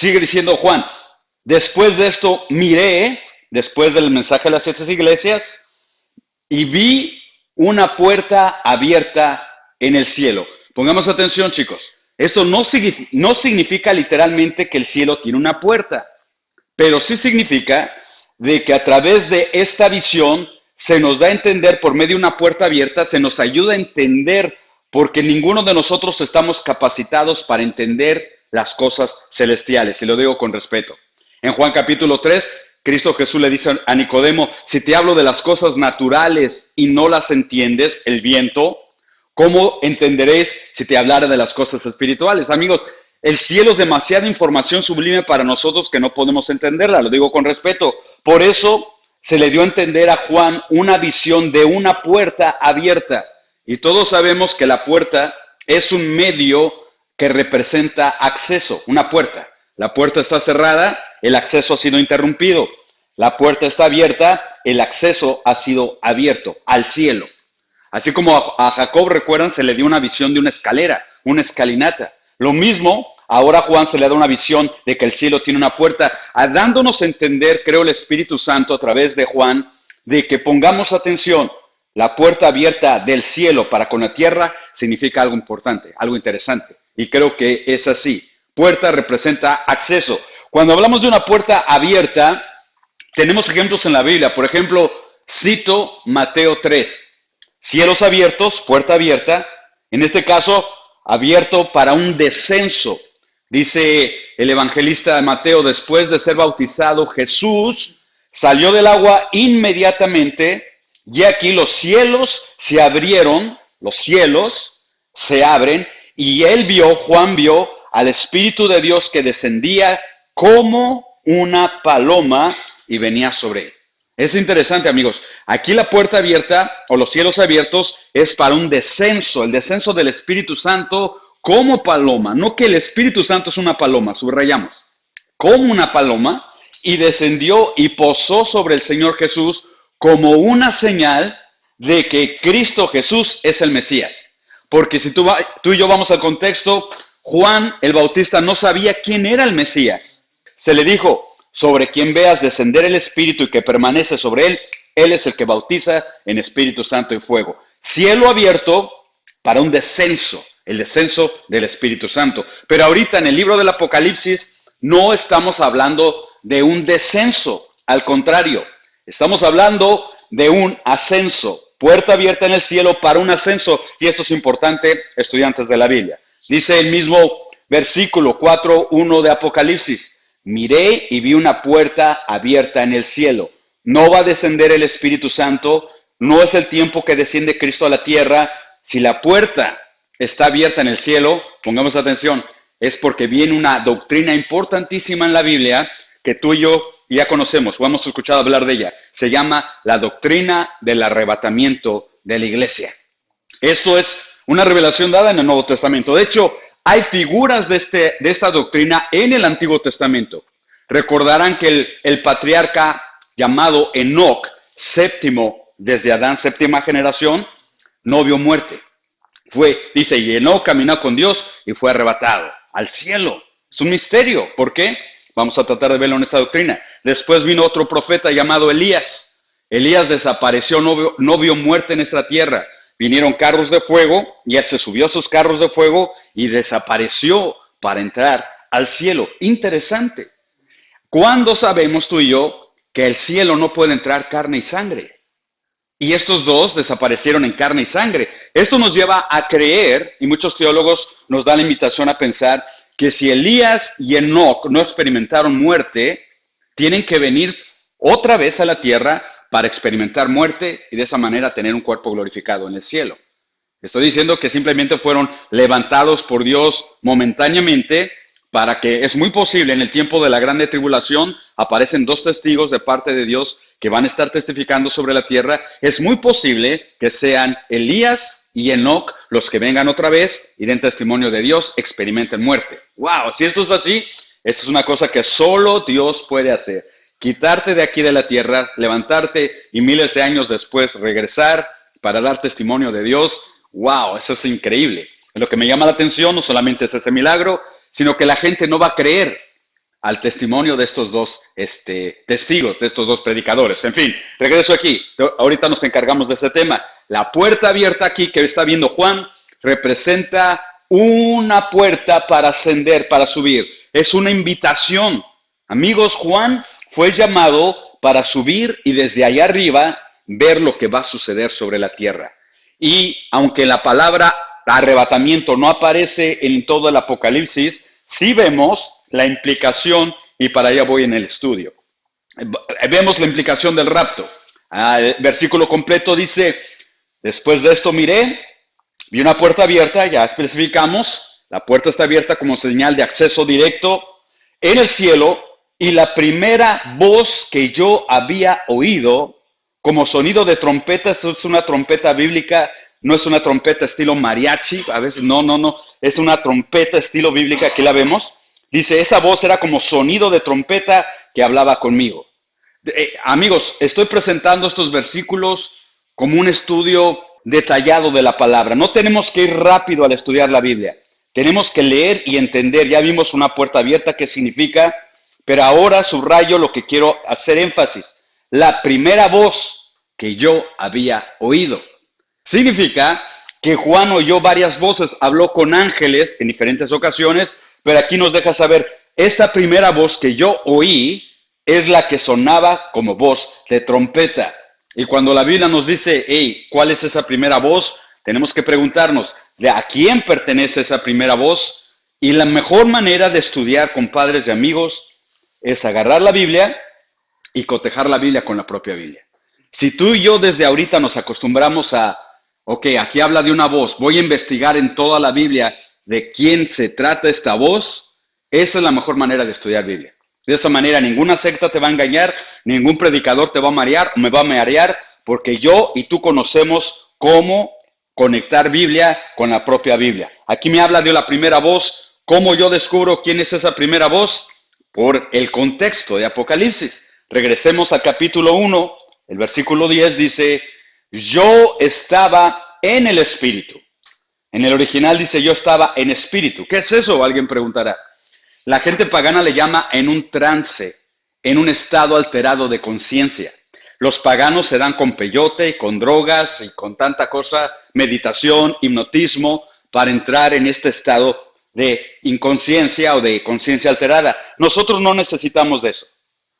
Sigue diciendo Juan, después de esto miré, después del mensaje a las 7 iglesias, y vi una puerta abierta en el cielo. Pongamos atención, chicos. Esto no significa literalmente que el cielo tiene una puerta, pero sí significa de que a través de esta visión se nos da a entender por medio de una puerta abierta, se nos ayuda a entender, porque ninguno de nosotros estamos capacitados para entender las cosas celestiales, y lo digo con respeto. En Juan capítulo 3, Cristo Jesús le dice a Nicodemo, si te hablo de las cosas naturales y no las entiendes, el viento, ¿cómo entenderéis si te hablara de las cosas espirituales? Amigos, el cielo es demasiada información sublime para nosotros que no podemos entenderla, lo digo con respeto. Por eso se le dio a entender a Juan una visión de una puerta abierta. Y todos sabemos que la puerta es un medio que representa acceso, una puerta. La puerta está cerrada, el acceso ha sido interrumpido. La puerta está abierta, el acceso ha sido abierto al cielo. Así como a Jacob, recuerdan, se le dio una visión de una escalera, una escalinata. Lo mismo, ahora a Juan se le da una visión de que el cielo tiene una puerta, dándonos a entender, creo, el Espíritu Santo a través de Juan, de que pongamos atención. La puerta abierta del cielo para con la tierra significa algo importante, algo interesante. Y creo que es así. Puerta representa acceso. Cuando hablamos de una puerta abierta, tenemos ejemplos en la Biblia. Por ejemplo, cito Mateo 3. Cielos abiertos, puerta abierta. En este caso, abierto para un descenso. Dice el evangelista Mateo, después de ser bautizado Jesús, salió del agua inmediatamente, y aquí los cielos se abrieron, los cielos se abren, y Juan vio al Espíritu de Dios que descendía como una paloma y venía sobre él. Es interesante, amigos. Aquí la puerta abierta o los cielos abiertos es para un descenso, el descenso del Espíritu Santo como paloma. No que el Espíritu Santo es una paloma, subrayamos, como una paloma, y descendió y posó sobre el Señor Jesús como una señal de que Cristo Jesús es el Mesías. Porque si tú y yo vamos al contexto, Juan el Bautista no sabía quién era el Mesías. Se le dijo, sobre quien veas descender el Espíritu y que permanece sobre él, él es el que bautiza en Espíritu Santo y fuego. Cielo abierto para un descenso, el descenso del Espíritu Santo. Pero ahorita en el libro del Apocalipsis no estamos hablando de un descenso, al contrario, estamos hablando de un ascenso, puerta abierta en el cielo para un ascenso, y esto es importante, estudiantes de la Biblia. Dice el mismo versículo 4:1 de Apocalipsis, miré y vi una puerta abierta en el cielo. No va a descender el Espíritu Santo, no es el tiempo que desciende Cristo a la tierra. Si la puerta está abierta en el cielo, pongamos atención, es porque viene una doctrina importantísima en la Biblia que tú y yo ya conocemos, o hemos escuchado hablar de ella. Se llama la doctrina del arrebatamiento de la iglesia. Eso es una revelación dada en el Nuevo Testamento. De hecho, hay figuras de esta doctrina en el Antiguo Testamento. Recordarán que el patriarca llamado Enoc, séptimo desde Adán, séptima generación, no vio muerte. Dice, y Enoc caminó con Dios y fue arrebatado al cielo. Es un misterio. ¿Por qué? Vamos a tratar de verlo en esta doctrina. Después vino otro profeta llamado Elías. Elías desapareció, no vio muerte en esta tierra. Vinieron carros de fuego, y él se subió a sus carros de fuego y desapareció para entrar al cielo. Interesante. ¿Cuándo sabemos tú y yo que el cielo no puede entrar carne y sangre? Y estos dos desaparecieron en carne y sangre. Esto nos lleva a creer, y muchos teólogos nos dan la invitación a pensar, que si Elías y Enoc no experimentaron muerte, tienen que venir otra vez a la tierra para experimentar muerte y de esa manera tener un cuerpo glorificado en el cielo. Estoy diciendo que simplemente fueron levantados por Dios momentáneamente, para que es muy posible en el tiempo de la grande tribulación aparecen dos testigos de parte de Dios que van a estar testificando sobre la tierra. Es muy posible que sean Elías y Enoc los que vengan otra vez y den testimonio de Dios, experimenten muerte. ¡Wow! Si esto es así, esto es una cosa que solo Dios puede hacer. Quitarte de aquí de la tierra, levantarte y miles de años después regresar para dar testimonio de Dios. ¡Wow! Eso es increíble. Lo que me llama la atención no solamente es ese milagro, sino que la gente no va a creer. al testimonio de estos dos testigos, de estos dos predicadores. En fin, regreso aquí. Ahorita nos encargamos de ese tema. La puerta abierta aquí que está viendo Juan representa una puerta para ascender, para subir. Es una invitación. Amigos, Juan fue llamado para subir y desde allá arriba ver lo que va a suceder sobre la tierra. Y aunque la palabra arrebatamiento no aparece en todo el Apocalipsis, sí vemos la implicación, y para allá voy en el estudio. Vemos la implicación del rapto. El versículo completo dice, después de esto miré, vi una puerta abierta, ya especificamos, la puerta está abierta como señal de acceso directo en el cielo, y la primera voz que yo había oído, como sonido de trompeta, esto es una trompeta bíblica, no es una trompeta estilo mariachi, a veces no, es una trompeta estilo bíblica, aquí la vemos. Dice, esa voz era como sonido de trompeta que hablaba conmigo. Amigos, estoy presentando estos versículos como un estudio detallado de la palabra. No tenemos que ir rápido al estudiar la Biblia. Tenemos que leer y entender. Ya vimos una puerta abierta, qué significa, pero ahora subrayo lo que quiero hacer énfasis. La primera voz que yo había oído. Significa que Juan oyó varias voces, habló con ángeles en diferentes ocasiones, pero aquí nos deja saber, esta primera voz que yo oí es la que sonaba como voz de trompeta. Y cuando la Biblia nos dice, hey, ¿cuál es esa primera voz? Tenemos que preguntarnos, ¿de a quién pertenece esa primera voz? Y la mejor manera de estudiar con padres y amigos es agarrar la Biblia y cotejar la Biblia con la propia Biblia. Si tú y yo desde ahorita nos acostumbramos a, ok, aquí habla de una voz, voy a investigar en toda la Biblia de quién se trata esta voz, esa es la mejor manera de estudiar Biblia. De esa manera ninguna secta te va a engañar, ningún predicador te va a marear, me va a marear, porque yo y tú conocemos cómo conectar Biblia con la propia Biblia. Aquí me habla de la primera voz. ¿Cómo yo descubro quién es esa primera voz? Por el contexto de Apocalipsis. Regresemos al capítulo 1, el versículo 10 dice, yo estaba en el Espíritu. En el original dice, yo estaba en espíritu. ¿Qué es eso? Alguien preguntará. La gente pagana le llama en un trance, en un estado alterado de conciencia. Los paganos se dan con peyote, con drogas y con tanta cosa, meditación, hipnotismo, para entrar en este estado de inconsciencia o de conciencia alterada. Nosotros no necesitamos de eso.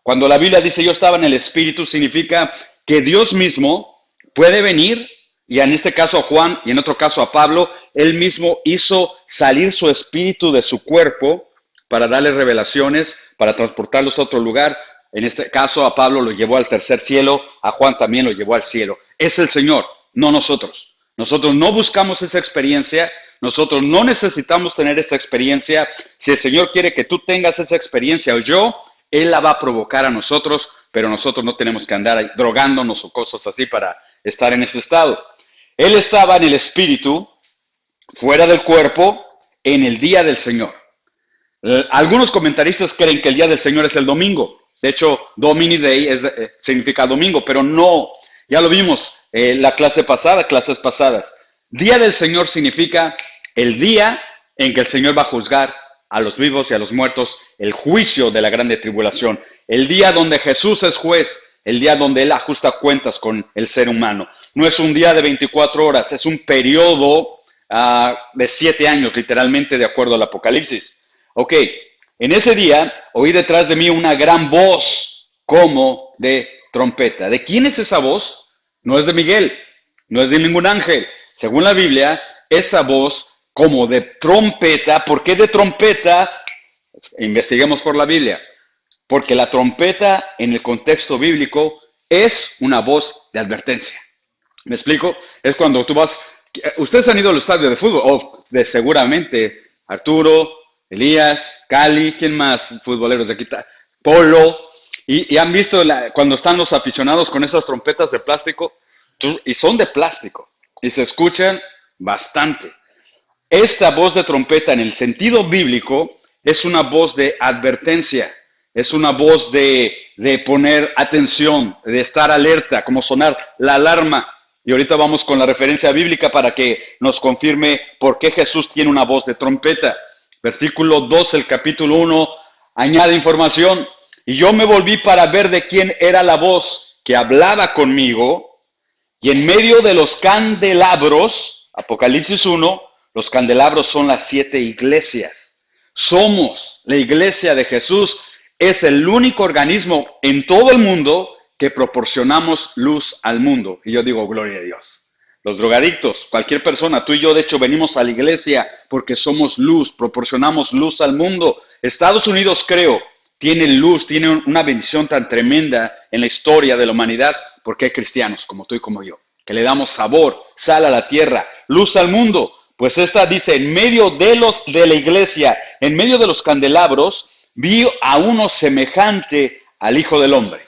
Cuando la Biblia dice yo estaba en el Espíritu, significa que Dios mismo puede venir, y en este caso a Juan y en otro caso a Pablo, él mismo hizo salir su espíritu de su cuerpo para darle revelaciones, para transportarlos a otro lugar. En este caso a Pablo lo llevó al tercer cielo, a Juan también lo llevó al cielo. Es el Señor, no nosotros. Nosotros no buscamos esa experiencia, nosotros no necesitamos tener esa experiencia. Si el Señor quiere que tú tengas esa experiencia o yo, Él la va a provocar a nosotros, pero nosotros no tenemos que andar drogándonos o cosas así para estar en ese estado. Él estaba en el espíritu, fuera del cuerpo, en el día del Señor. Algunos comentaristas creen que el día del Señor es el domingo. De hecho, Domini Day significa domingo, pero no. Ya lo vimos clases pasadas. Día del Señor significa el día en que el Señor va a juzgar a los vivos y a los muertos, el juicio de la grande tribulación. El día donde Jesús es juez, el día donde Él ajusta cuentas con el ser humano. No es un día de 24 horas, es un periodo de 7 años, literalmente, de acuerdo al Apocalipsis. Ok, en ese día oí detrás de mí una gran voz como de trompeta. ¿De quién es esa voz? No es de Miguel, no es de ningún ángel. Según la Biblia, esa voz como de trompeta. ¿Por qué de trompeta? Investiguemos por la Biblia. Porque la trompeta en el contexto bíblico es una voz de advertencia. ¿Me explico? Es cuando tú vas... Ustedes han ido al estadio de fútbol, o seguramente Arturo, Elías, Cali, ¿quién más? Futboleros de aquí, Polo, y han visto cuando están los aficionados con esas trompetas de plástico, y son de plástico, y se escuchan bastante. Esta voz de trompeta en el sentido bíblico es una voz de advertencia, es una voz de poner atención, de estar alerta, como sonar la alarma. Y ahorita vamos con la referencia bíblica para que nos confirme por qué Jesús tiene una voz de trompeta. Versículo 2, el capítulo 1, Añade información. Y yo me volví para ver de quién era la voz que hablaba conmigo, y en medio de los candelabros, Apocalipsis 1, los candelabros son las 7 iglesias. Somos la iglesia de Jesús. Es el único organismo en todo el mundo que proporcionamos luz al mundo. Y yo digo, gloria a Dios. Los drogadictos, cualquier persona, tú y yo de hecho venimos a la iglesia porque somos luz, proporcionamos luz al mundo. Estados Unidos, creo, tiene luz, tiene una bendición tan tremenda en la historia de la humanidad porque hay cristianos como tú y como yo, que le damos sabor, sal a la tierra, luz al mundo. Pues esta dice, en medio de la iglesia, en medio de los candelabros, vi a uno semejante al Hijo del Hombre.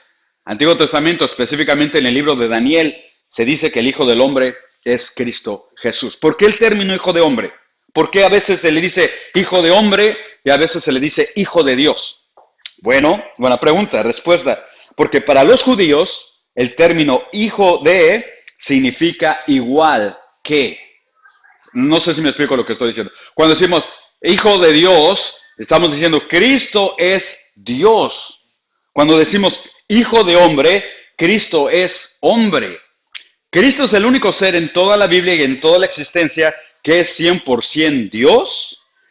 Antiguo Testamento, específicamente en el libro de Daniel, se dice que el Hijo del Hombre es Cristo Jesús. ¿Por qué el término Hijo de Hombre? ¿Por qué a veces se le dice Hijo de Hombre y a veces se le dice Hijo de Dios? Bueno, buena pregunta, respuesta. Porque para los judíos, el término Hijo de significa igual que. No sé si me explico lo que estoy diciendo. Cuando decimos Hijo de Dios, estamos diciendo Cristo es Dios. Cuando decimos Hijo de Hombre, Cristo es hombre. Cristo es el único ser en toda la Biblia y en toda la existencia que es 100% Dios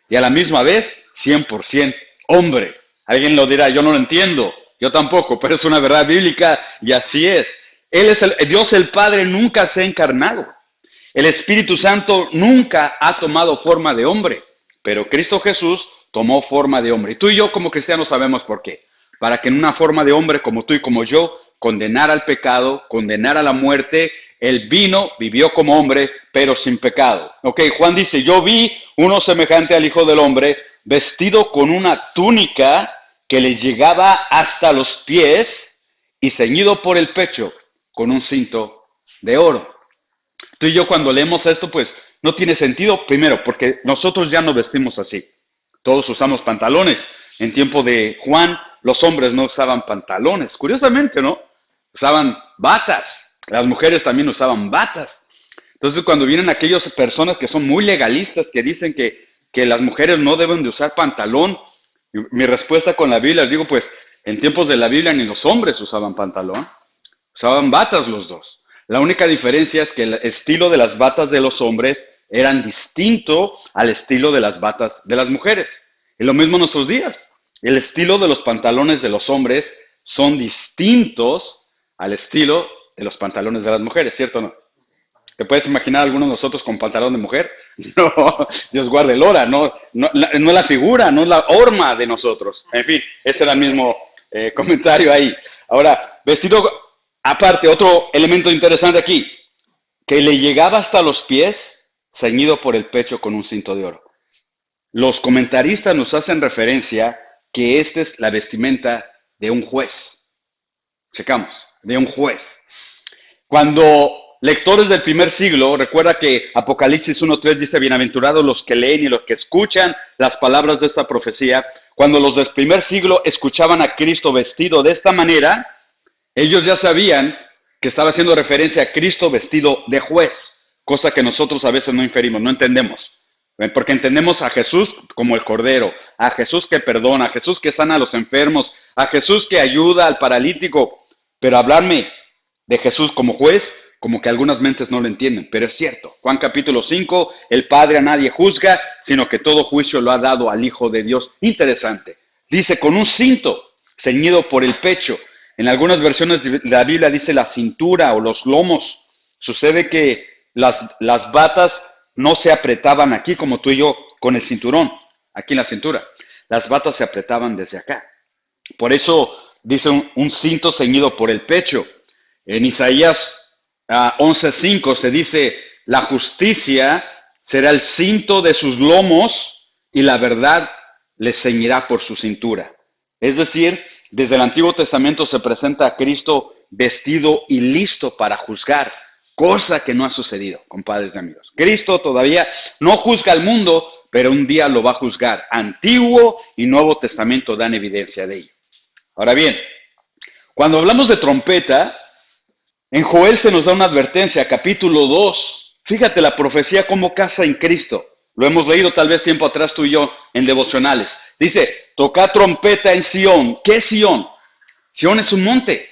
y a la misma vez 100% hombre. Alguien lo dirá, yo no lo entiendo, yo tampoco, pero es una verdad bíblica y así es. Él es Dios el Padre, nunca se ha encarnado. El Espíritu Santo nunca ha tomado forma de hombre, pero Cristo Jesús tomó forma de hombre. Y tú y yo como cristianos sabemos por qué. Para que en una forma de hombre como tú y como yo, condenar al pecado, condenar a la muerte. Él vino, vivió como hombre, pero sin pecado. Ok, Juan dice, yo vi uno semejante al Hijo del Hombre, vestido con una túnica que le llegaba hasta los pies y ceñido por el pecho con un cinto de oro. Tú y yo cuando leemos esto, pues no tiene sentido, primero, porque nosotros ya no vestimos así. Todos usamos pantalones. En tiempo de Juan, los hombres no usaban pantalones. Curiosamente, ¿no? Usaban batas. Las mujeres también usaban batas. Entonces, cuando vienen aquellas personas que son muy legalistas, que dicen que las mujeres no deben de usar pantalón, mi respuesta con la Biblia, les digo, pues, en tiempos de la Biblia ni los hombres usaban pantalón. Usaban batas los dos. La única diferencia es que el estilo de las batas de los hombres eran distinto al estilo de las batas de las mujeres. Y lo mismo en nuestros días. El estilo de los pantalones de los hombres son distintos al estilo de los pantalones de las mujeres, ¿cierto o no? ¿Te puedes imaginar a alguno de nosotros con pantalón de mujer? No, Dios guarde el hora, no es la figura, no es la forma de nosotros. En fin, ese era el mismo comentario ahí. Ahora, vestido, aparte, otro elemento interesante aquí, que le llegaba hasta los pies, ceñido por el pecho con un cinto de oro. Los comentaristas nos hacen referencia que esta es la vestimenta de un juez. Checamos, de un juez. Cuando lectores del primer siglo, recuerda que Apocalipsis 1:3 dice, bienaventurados los que leen y los que escuchan las palabras de esta profecía. Cuando los del primer siglo escuchaban a Cristo vestido de esta manera, ellos ya sabían que estaba haciendo referencia a Cristo vestido de juez, cosa que nosotros a veces no inferimos, no entendemos. Porque entendemos a Jesús como el Cordero, a Jesús que perdona, a Jesús que sana a los enfermos, a Jesús que ayuda al paralítico. Pero hablarme de Jesús como juez, como que algunas mentes no lo entienden, pero es cierto. Juan capítulo 5, el Padre a nadie juzga, sino que todo juicio lo ha dado al Hijo de Dios. Interesante. Dice, con un cinto ceñido por el pecho. En algunas versiones de la Biblia dice la cintura o los lomos. Sucede que las batas no se apretaban aquí como tú y yo con el cinturón, aquí en la cintura. Las batas se apretaban desde acá. Por eso dice un cinto ceñido por el pecho. En Isaías 11:5 se dice, la justicia será el cinto de sus lomos y la verdad le ceñirá por su cintura. Es decir, desde el Antiguo Testamento se presenta a Cristo vestido y listo para juzgar, cosa que no ha sucedido, compadres y amigos. Cristo todavía no juzga al mundo, pero un día lo va a juzgar. Antiguo y Nuevo Testamento dan evidencia de ello. Ahora bien, cuando hablamos de trompeta, en Joel se nos da una advertencia, capítulo 2. Fíjate la profecía cómo casa en Cristo. Lo hemos leído tal vez tiempo atrás tú y yo en devocionales. Dice, toca trompeta en Sión. ¿Qué es Sión? Sión es un monte.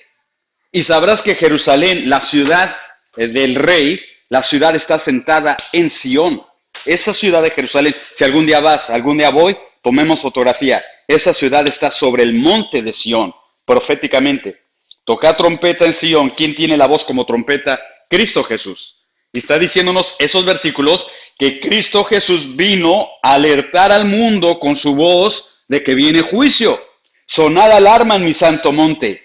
Y sabrás que Jerusalén, la ciudad del rey, la ciudad está sentada en Sión. Esa ciudad de Jerusalén, si algún día vas, algún día voy, tomemos fotografía. Esa ciudad está sobre el monte de Sión, proféticamente. Toca trompeta en Sión. ¿Quién tiene la voz como trompeta? Cristo Jesús. Y está diciéndonos esos versículos que Cristo Jesús vino a alertar al mundo con su voz de que viene juicio. Sonad alarma en mi santo monte.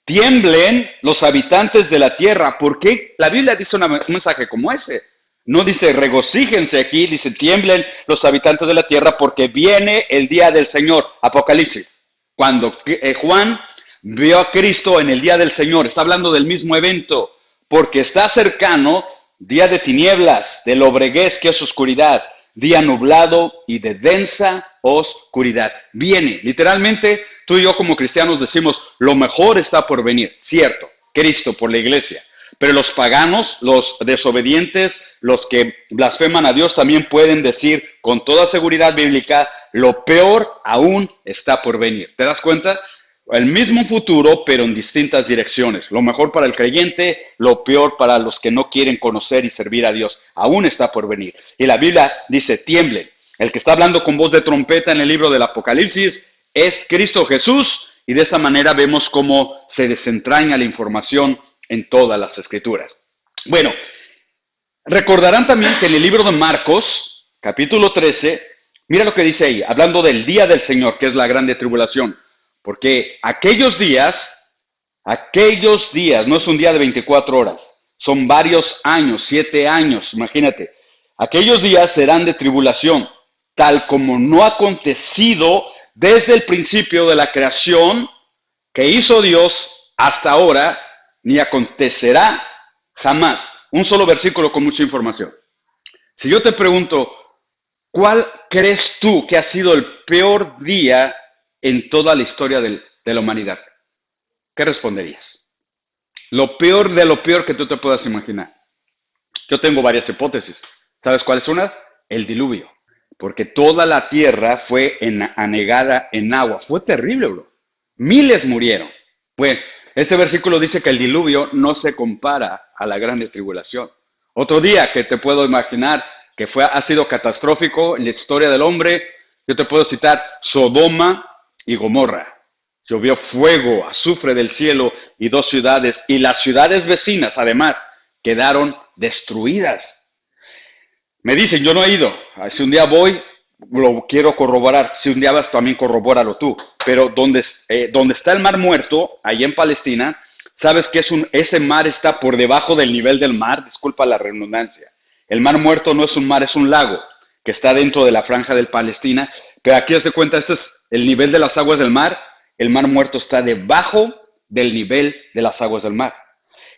Tiemblen los habitantes de la tierra. ¿Por qué la Biblia dice un mensaje como ese? No dice regocíjense aquí, dice tiemblen los habitantes de la tierra porque viene el día del Señor. Apocalipsis. Cuando Juan vio a Cristo en el día del Señor, está hablando del mismo evento, porque está cercano día de tinieblas, de lobreguez que es oscuridad, día nublado y de densa oscuridad. Viene, literalmente, tú y yo como cristianos decimos, lo mejor está por venir, cierto, Cristo por la iglesia. Pero los paganos, los desobedientes, los que blasfeman a Dios también pueden decir con toda seguridad bíblica, lo peor aún está por venir. ¿Te das cuenta? El mismo futuro, pero en distintas direcciones. Lo mejor para el creyente, lo peor para los que no quieren conocer y servir a Dios. Aún está por venir. Y la Biblia dice, tiemblen. El que está hablando con voz de trompeta en el libro del Apocalipsis es Cristo Jesús. Y de esa manera vemos cómo se desentraña la información en todas las Escrituras. Bueno, recordarán también que en el libro de Marcos, capítulo 13, mira lo que dice ahí, hablando del día del Señor, que es la grande tribulación. Porque aquellos días, no es un día de 24 horas, son varios años, 7 años, imagínate. Aquellos días serán de tribulación, tal como no ha acontecido desde el principio de la creación que hizo Dios hasta ahora, ni acontecerá jamás. Un solo versículo con mucha información. Si yo te pregunto, ¿cuál crees tú que ha sido el peor día en toda la historia de la humanidad? ¿Qué responderías? Lo peor de lo peor que tú te puedas imaginar. Yo tengo varias hipótesis. ¿Sabes cuál es una? El diluvio. Porque toda la tierra fue anegada en agua. Fue terrible, bro. Miles murieron. Pues, este versículo dice que el diluvio no se compara a la grande tribulación. Otro día que te puedo imaginar que ha sido catastrófico en la historia del hombre, yo te puedo citar Sodoma y Gomorra. Llovió fuego, azufre del cielo y 2 ciudades, y las ciudades vecinas, además, quedaron destruidas. Me dicen, yo no he ido, si un día voy, lo quiero corroborar, si un día vas también corrobóralo tú, pero donde está el Mar Muerto, allá en Palestina, sabes que ese mar está por debajo del nivel del mar, disculpa la redundancia. El Mar Muerto no es un mar, es un lago, que está dentro de la franja de Palestina, pero aquí haz de cuenta, este es el nivel de las aguas del mar, el Mar Muerto está debajo del nivel de las aguas del mar.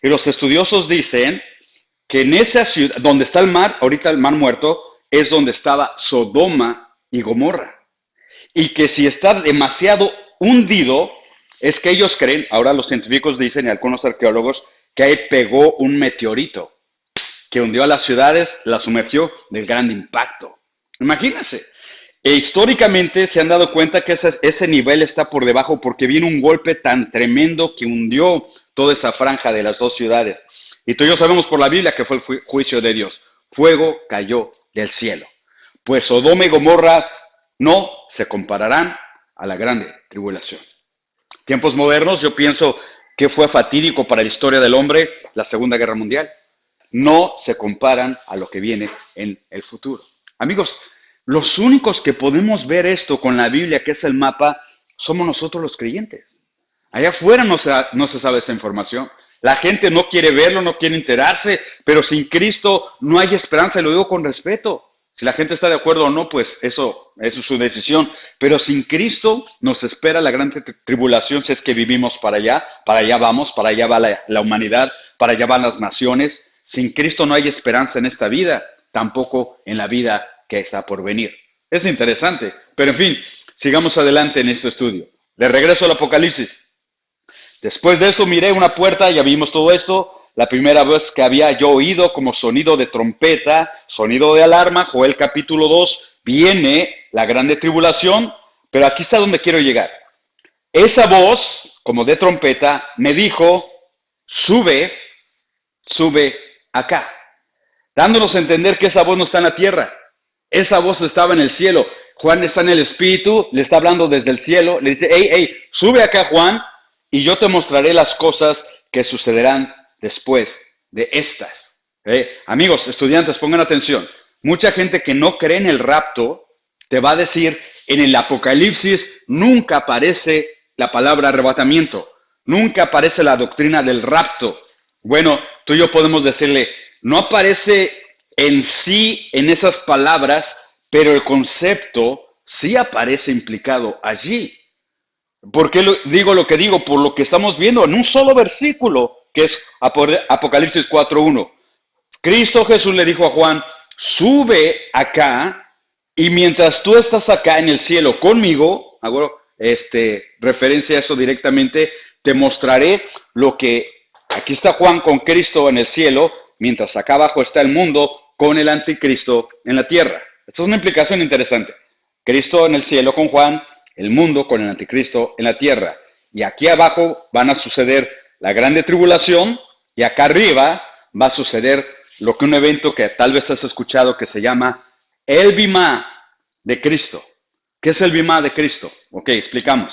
Y los estudiosos dicen que en esa ciudad, donde está el mar, ahorita el Mar Muerto, es donde estaba Sodoma y Gomorra. Y que si está demasiado hundido, es que ellos creen, ahora los científicos dicen y algunos arqueólogos, que ahí pegó un meteorito que hundió a las ciudades, las sumergió del gran impacto. Imagínense. E históricamente se han dado cuenta que ese nivel está por debajo porque viene un golpe tan tremendo que hundió toda esa franja de las 2 ciudades. Y tú y yo sabemos por la Biblia que fue el juicio de Dios. Fuego cayó del cielo. Pues Sodoma y Gomorra no se compararán a la grande tribulación. Tiempos modernos, yo pienso que fue fatídico para la historia del hombre la Segunda Guerra Mundial. No se comparan a lo que viene en el futuro. Amigos, los únicos que podemos ver esto con la Biblia, que es el mapa, somos nosotros los creyentes. Allá afuera no se sabe esa información. La gente no quiere verlo, no quiere enterarse, pero sin Cristo no hay esperanza, y lo digo con respeto. Si la gente está de acuerdo o no, pues eso es su decisión. Pero sin Cristo nos espera la gran tribulación si es que vivimos para allá vamos, para allá va la humanidad, para allá van las naciones. Sin Cristo no hay esperanza en esta vida, tampoco en la vida que está por venir. Es interesante, pero en fin, sigamos adelante en este estudio. De regreso al Apocalipsis. Después de eso miré una puerta, ya vimos todo esto, la primera vez que había yo oído como sonido de trompeta, sonido de alarma, Joel capítulo 2, viene la grande tribulación, Pero aquí está donde quiero llegar. Esa voz, como de trompeta, me dijo, sube, sube acá. Dándonos a entender que esa voz no está en la tierra. Esa voz estaba en el cielo. Juan está en el Espíritu, le está hablando desde el cielo. Le dice, hey, sube acá, Juan, y yo te mostraré las cosas que sucederán después de estas. Amigos, estudiantes, pongan atención. Mucha gente que no cree en el rapto te va a decir, en el Apocalipsis nunca aparece la palabra arrebatamiento, nunca aparece la doctrina del rapto. Bueno, tú y yo podemos decirle, no aparece en sí en esas palabras, pero el concepto sí aparece implicado allí. ¿Por qué digo lo que digo? Por lo que estamos viendo en un solo versículo, que es Apocalipsis 4:1. Cristo Jesús le dijo a Juan, sube acá, y mientras tú estás acá en el cielo conmigo, hago referencia a eso directamente, te mostraré lo que, aquí está Juan con Cristo en el cielo, mientras acá abajo está el mundo con el anticristo en la tierra. Esta es una implicación interesante. Cristo en el cielo con Juan, el mundo con el anticristo en la tierra. Y aquí abajo van a suceder la grande tribulación, y acá arriba va a suceder lo que un evento que tal vez has escuchado que se llama el Bimá de Cristo. ¿Qué es el Bimá de Cristo? Ok, explicamos.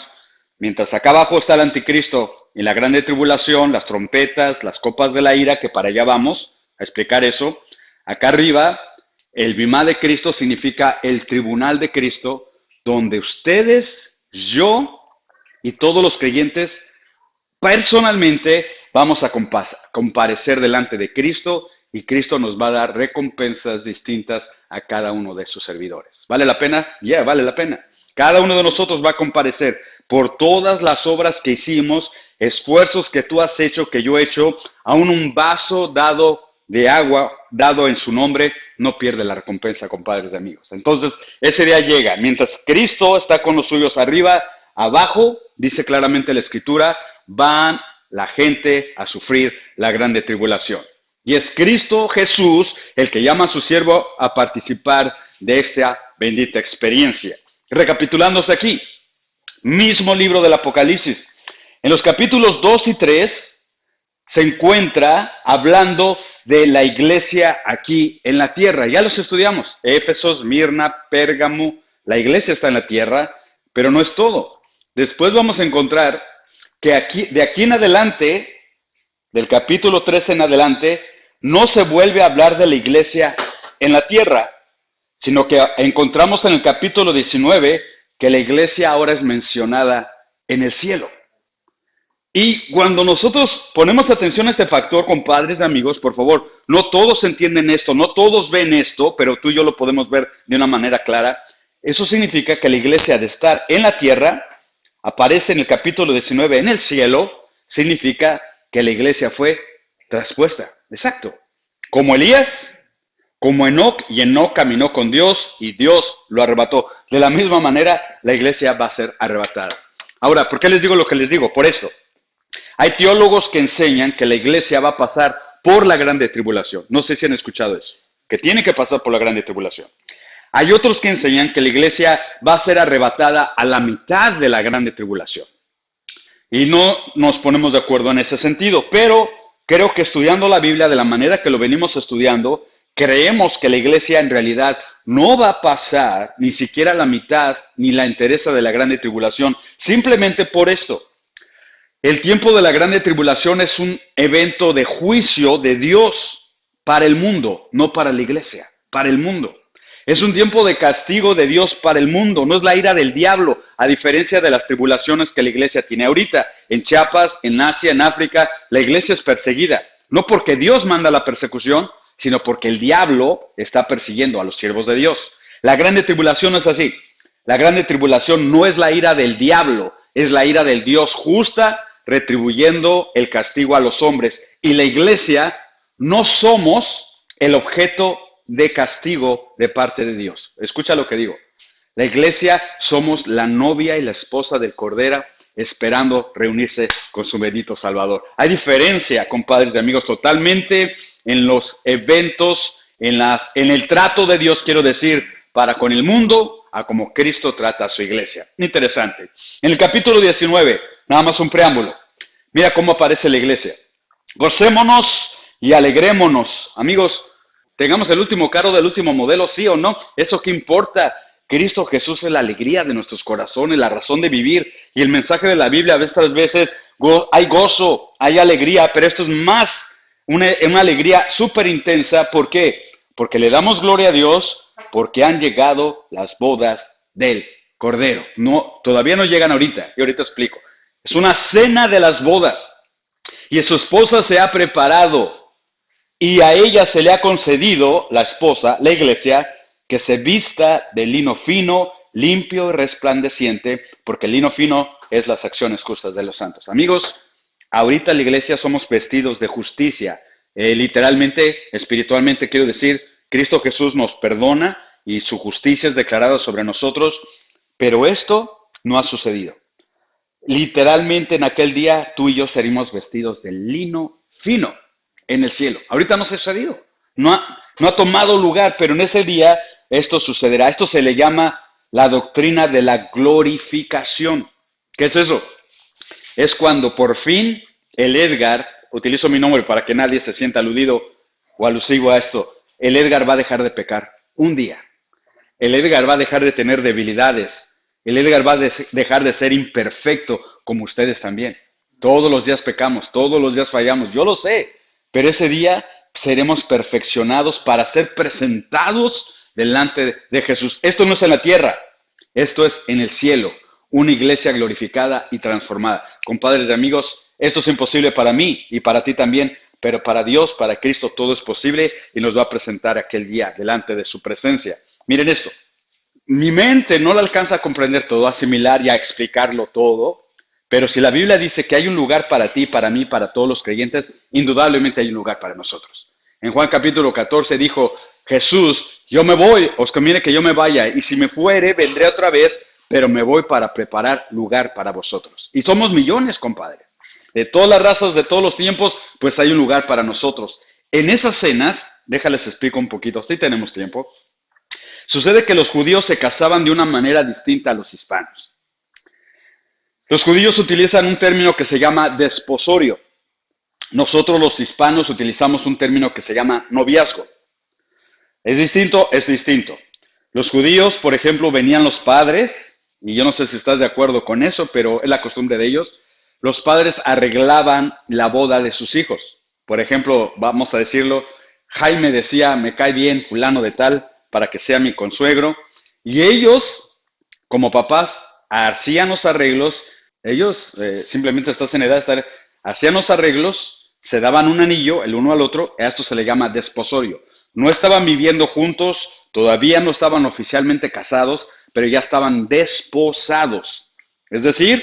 Mientras acá abajo está el anticristo y la grande tribulación, las trompetas, las copas de la ira, que para allá vamos a explicar eso, acá arriba el Bimá de Cristo significa el tribunal de Cristo, donde ustedes, yo y todos los creyentes personalmente vamos a comparecer delante de Cristo, y Cristo nos va a dar recompensas distintas a cada uno de sus servidores. ¿Vale la pena? Vale la pena. Cada uno de nosotros va a comparecer por todas las obras que hicimos, esfuerzos que tú has hecho, que yo he hecho, aún un vaso dado de agua, dado en su nombre, no pierde la recompensa, compadres y amigos. Entonces, ese día llega. Mientras Cristo está con los suyos arriba, abajo, dice claramente la Escritura, van la gente a sufrir la grande tribulación. Y es Cristo Jesús el que llama a su siervo a participar de esta bendita experiencia. Recapitulándose aquí, mismo libro del Apocalipsis. En los capítulos 2 y 3 se encuentra hablando de la iglesia aquí en la tierra. Ya los estudiamos. Éfeso, Mirna, Pérgamo. La iglesia está en la tierra, pero no es todo. Después vamos a encontrar que de aquí en adelante, del capítulo 13 en adelante, no se vuelve a hablar de la iglesia en la tierra, sino que encontramos en el capítulo 19 que la iglesia ahora es mencionada en el cielo. Y cuando nosotros ponemos atención a este factor, compadres y amigos, por favor, no todos entienden esto, no todos ven esto, pero tú y yo lo podemos ver de una manera clara. Eso significa que la iglesia, de estar en la tierra, aparece en el capítulo 19 en el cielo, significa que la iglesia fue traspuesta. Exacto. Como Elías, como Enoc, y Enoc caminó con Dios y Dios lo arrebató. De la misma manera, la iglesia va a ser arrebatada. Ahora, ¿por qué les digo lo que les digo? Por eso. Hay teólogos que enseñan que la iglesia va a pasar por la grande tribulación. No sé si han escuchado eso, que tiene que pasar por la grande tribulación. Hay otros que enseñan que la iglesia va a ser arrebatada a la mitad de la grande tribulación. Y no nos ponemos de acuerdo en ese sentido, pero creo que estudiando la Biblia de la manera que lo venimos estudiando, creemos que la iglesia en realidad no va a pasar ni siquiera la mitad ni la entereza de la grande tribulación, simplemente por esto. El tiempo de la grande tribulación es un evento de juicio de Dios para el mundo, no para la iglesia, para el mundo. Es un tiempo de castigo de Dios para el mundo, no es la ira del diablo, a diferencia de las tribulaciones que la iglesia tiene ahorita. En Chiapas, en Asia, en África, la iglesia es perseguida, no porque Dios manda la persecución, sino porque el diablo está persiguiendo a los siervos de Dios. La grande tribulación no es así. La grande tribulación no es la ira del diablo, es la ira del Dios justa, retribuyendo el castigo a los hombres. Y la iglesia no somos el objeto de castigo de parte de Dios. Escucha lo que digo. La iglesia somos la novia y la esposa del Cordero, esperando reunirse con su bendito Salvador. Hay diferencia, compadres y amigos, totalmente en los eventos, en el trato de Dios, quiero decir, para con el mundo a como Cristo trata a su iglesia. Interesante. En el capítulo 19, nada más un preámbulo. Mira cómo aparece la iglesia. Gocémonos y alegrémonos. Amigos, tengamos el último carro del último modelo, sí o no. ¿Eso qué importa? Cristo Jesús es la alegría de nuestros corazones, la razón de vivir. Y el mensaje de la Biblia, a veces hay gozo, hay alegría, pero esto es más una alegría súper intensa. ¿Por qué? Porque le damos gloria a Dios, porque han llegado las bodas del Cordero. No, todavía no llegan ahorita, y ahorita explico. Es una cena de las bodas, y su esposa se ha preparado, y a ella se le ha concedido, la esposa, la iglesia, que se vista de lino fino, limpio y resplandeciente, porque el lino fino es las acciones justas de los santos. Amigos, ahorita la iglesia somos vestidos de justicia. Literalmente, espiritualmente quiero decir, Cristo Jesús nos perdona y su justicia es declarada sobre nosotros, pero esto no ha sucedido. Literalmente en aquel día tú y yo seremos vestidos de lino fino en el cielo. Ahorita no se ha sucedido, no ha tomado lugar, pero en ese día esto sucederá. Esto se le llama la doctrina de la glorificación. ¿Qué es eso? Es cuando por fin el Edgar, utilizo mi nombre para que nadie se sienta aludido o alusivo a esto, el Edgar va a dejar de pecar un día. El Edgar va a dejar de tener debilidades. El Edgar va a dejar de ser imperfecto como ustedes también. Todos los días pecamos, todos los días fallamos, yo lo sé, pero ese día seremos perfeccionados para ser presentados delante de Jesús. Esto no es en la tierra, esto es en el cielo, una iglesia glorificada y transformada. Compadres y amigos, esto es imposible para mí y para ti también, pero para Dios, para Cristo, todo es posible y nos va a presentar aquel día delante de su presencia. Miren esto, mi mente no le alcanza a comprender todo, a asimilar y a explicarlo todo, pero si la Biblia dice que hay un lugar para ti, para mí, para todos los creyentes, indudablemente hay un lugar para nosotros. En Juan capítulo 14 dijo Jesús, yo me voy, os conviene que yo me vaya, y si me fuere, vendré otra vez, pero me voy para preparar lugar para vosotros. Y somos millones, compadre. De todas las razas, de todos los tiempos, pues hay un lugar para nosotros. En esas cenas, déjales explico un poquito, si tenemos tiempo, sucede que los judíos se casaban de una manera distinta a los hispanos. Los judíos utilizan un término que se llama desposorio. Nosotros los hispanos utilizamos un término que se llama noviazgo. ¿Es distinto? Es distinto. Los judíos, por ejemplo, venían los padres, y yo no sé si estás de acuerdo con eso, pero es la costumbre de ellos, los padres arreglaban la boda de sus hijos. Por ejemplo, vamos a decirlo, Jaime decía, me cae bien fulano de tal, para que sea mi consuegro, y ellos, como papás, hacían los arreglos, ellos simplemente estás en edad de estar, hacían los arreglos, se daban un anillo el uno al otro, a esto se le llama desposorio. No estaban viviendo juntos, todavía no estaban oficialmente casados, pero ya estaban desposados. Es decir,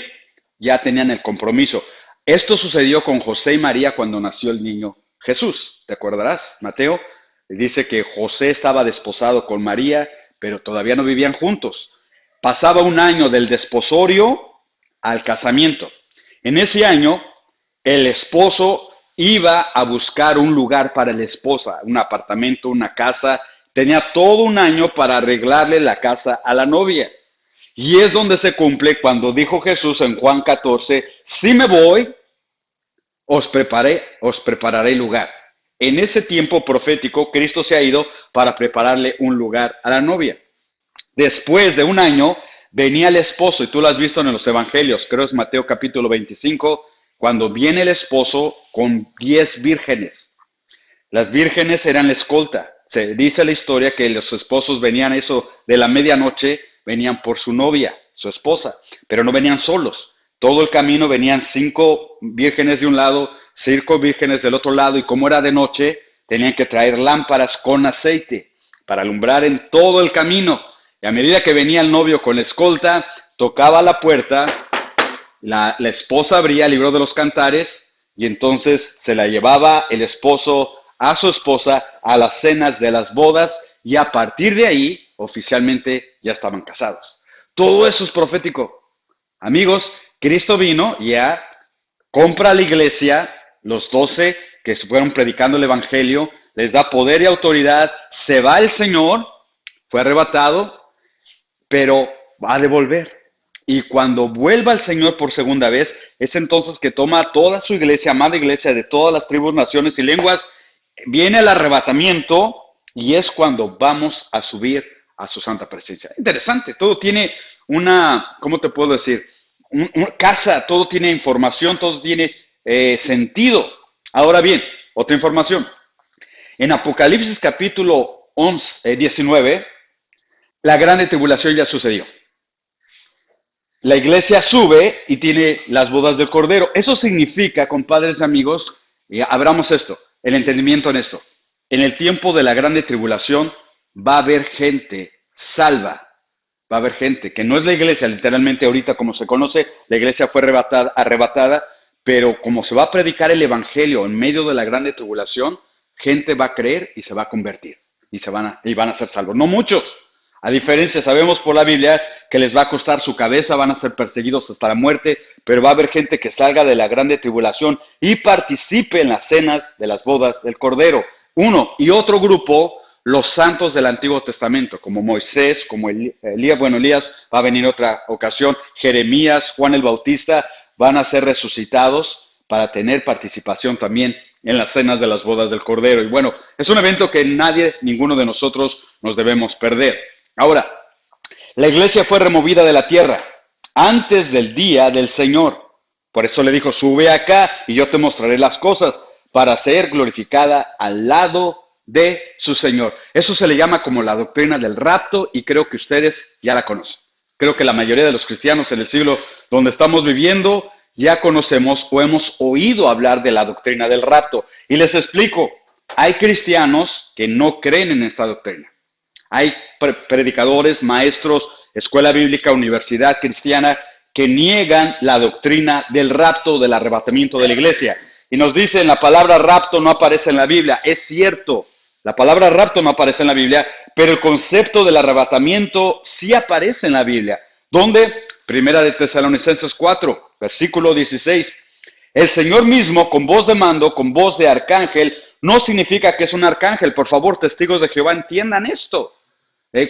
ya tenían el compromiso. Esto sucedió con José y María cuando nació el niño Jesús. ¿Te acordarás? Mateo dice que José estaba desposado con María, pero todavía no vivían juntos. Pasaba un año del desposorio al casamiento. En ese año, el esposo iba a buscar un lugar para la esposa, un apartamento, una casa. Tenía todo un año para arreglarle la casa a la novia. Y es donde se cumple cuando dijo Jesús en Juan 14, si me voy, os prepararé lugar. En ese tiempo profético, Cristo se ha ido para prepararle un lugar a la novia. Después de un año, venía el esposo, y tú lo has visto en los evangelios, creo es Mateo capítulo 25, cuando viene el esposo con 10 vírgenes. Las vírgenes eran la escolta. Se dice la historia que los esposos venían eso de la medianoche, venían por su novia, su esposa, pero no venían solos. Todo el camino venían 5 vírgenes de un lado, 5 vírgenes del otro lado, y como era de noche, tenían que traer lámparas con aceite para alumbrar en todo el camino. Y a medida que venía el novio con la escolta, tocaba la puerta, la esposa abría el libro de los cantares, y entonces se la llevaba el esposo a su esposa a las cenas de las bodas, y a partir de ahí, oficialmente, ya estaban casados. Todo eso es profético. Amigos, Cristo vino, ya compra a la iglesia, los 12 que fueron predicando el evangelio, les da poder y autoridad, se va el Señor, fue arrebatado, pero va a devolver. Y cuando vuelva el Señor por segunda vez, es entonces que toma toda su iglesia, amada iglesia de todas las tribus, naciones y lenguas, viene el arrebatamiento y es cuando vamos a subir a su santa presencia. Interesante, todo tiene una, ¿cómo te puedo decir? Casa, todo tiene información, todo tiene sentido. Ahora bien, otra información. En Apocalipsis capítulo 19, la grande tribulación ya sucedió. La iglesia sube y tiene las bodas del Cordero. Eso significa, compadres y amigos, abramos esto, el entendimiento en esto. En el tiempo de la grande tribulación va a haber gente salva. Va a haber gente que no es la iglesia, literalmente ahorita como se conoce, la iglesia fue arrebatada, pero como se va a predicar el evangelio en medio de la grande tribulación, gente va a creer y se va a convertir y van a ser salvos. No muchos. A diferencia, sabemos por la Biblia que les va a costar su cabeza, van a ser perseguidos hasta la muerte, pero va a haber gente que salga de la grande tribulación y participe en las cenas de las bodas del Cordero. Uno y otro grupo, los santos del Antiguo Testamento, como Moisés, como Elías va a venir otra ocasión, Jeremías, Juan el Bautista, van a ser resucitados para tener participación también en las cenas de las bodas del Cordero. Y bueno, es un evento que ninguno de nosotros nos debemos perder. Ahora, la iglesia fue removida de la tierra antes del día del Señor. Por eso le dijo, sube acá y yo te mostraré las cosas para ser glorificada al lado de su Señor. Eso se le llama como la doctrina del rapto y creo que ustedes ya la conocen. Creo que la mayoría de los cristianos en el siglo donde estamos viviendo ya conocemos o hemos oído hablar de la doctrina del rapto. Y les explico, hay cristianos que no creen en esta doctrina. Hay predicadores, maestros, escuela bíblica, universidad cristiana, que niegan la doctrina del rapto, del arrebatamiento de la iglesia. Y nos dicen, la palabra rapto no aparece en la Biblia. Es cierto, la palabra rapto no aparece en la Biblia, pero el concepto del arrebatamiento sí aparece en la Biblia. ¿Dónde? Primera de Tesalonicenses 4, versículo 16. El Señor mismo, con voz de mando, con voz de arcángel, no significa que es un arcángel. Por favor, testigos de Jehová, entiendan esto.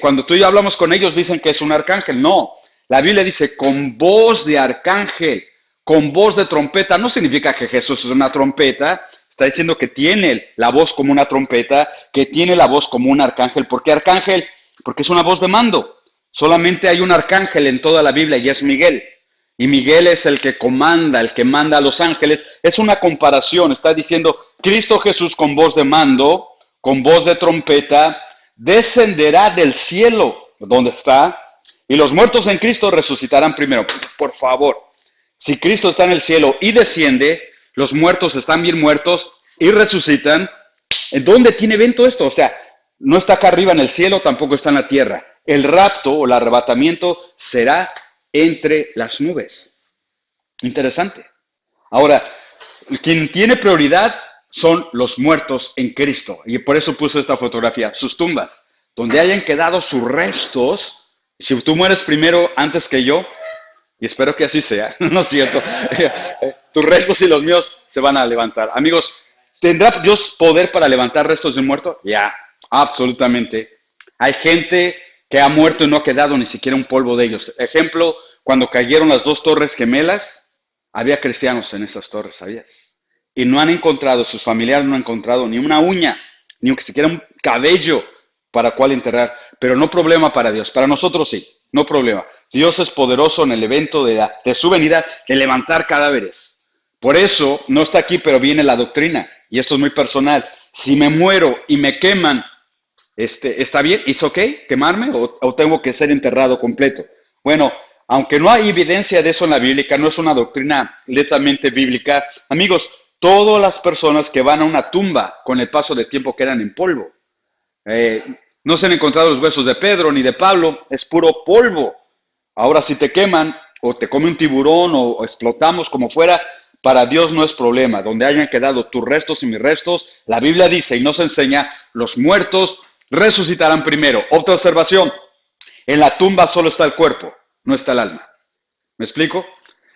Cuando tú y yo hablamos con ellos, dicen que es un arcángel. No, la Biblia dice con voz de arcángel, con voz de trompeta. No significa que Jesús es una trompeta. Está diciendo que tiene la voz como una trompeta, que tiene la voz como un arcángel. ¿Por qué arcángel? Porque es una voz de mando. Solamente hay un arcángel en toda la Biblia y es Miguel. Y Miguel es el que comanda, el que manda a los ángeles. Es una comparación. Está diciendo Cristo Jesús con voz de mando, con voz de trompeta, descenderá del cielo, donde está, y los muertos en Cristo resucitarán primero. Por favor, si Cristo está en el cielo y desciende, los muertos están bien muertos y resucitan, ¿en dónde tiene evento esto? O sea, no está acá arriba en el cielo, tampoco está en la tierra. El rapto o el arrebatamiento será entre las nubes. Interesante. Ahora, quien tiene prioridad son los muertos en Cristo. Y por eso puse esta fotografía, sus tumbas, donde hayan quedado sus restos. Si tú mueres primero antes que yo, y espero que así sea, ¿no es cierto? Tus restos y los míos se van a levantar. Amigos, ¿tendrá Dios poder para levantar restos de un muerto? Ya, absolutamente. Hay gente que ha muerto y no ha quedado ni siquiera un polvo de ellos. Ejemplo, cuando cayeron las dos torres gemelas, había cristianos en esas torres, ¿sabías? Y no han encontrado, sus familiares no han encontrado ni una uña, ni siquiera un cabello para cuál enterrar. Pero no problema para Dios, para nosotros sí, no problema. Dios es poderoso en el evento de su venida de levantar cadáveres. Por eso no está aquí, pero viene la doctrina, y esto es muy personal. Si me muero y me queman, ¿está bien? ¿Es ok quemarme o tengo que ser enterrado completo? Bueno, aunque no hay evidencia de eso en la Biblia, no es una doctrina netamente bíblica, amigos, todas las personas que van a una tumba con el paso del tiempo quedan en polvo. No se han encontrado los huesos de Pedro ni de Pablo, es puro polvo. Ahora si te queman o te come un tiburón o explotamos como fuera, para Dios no es problema. Donde hayan quedado tus restos y mis restos, la Biblia dice y nos enseña, los muertos resucitarán primero. Otra observación, en la tumba solo está el cuerpo, no está el alma. ¿Me explico?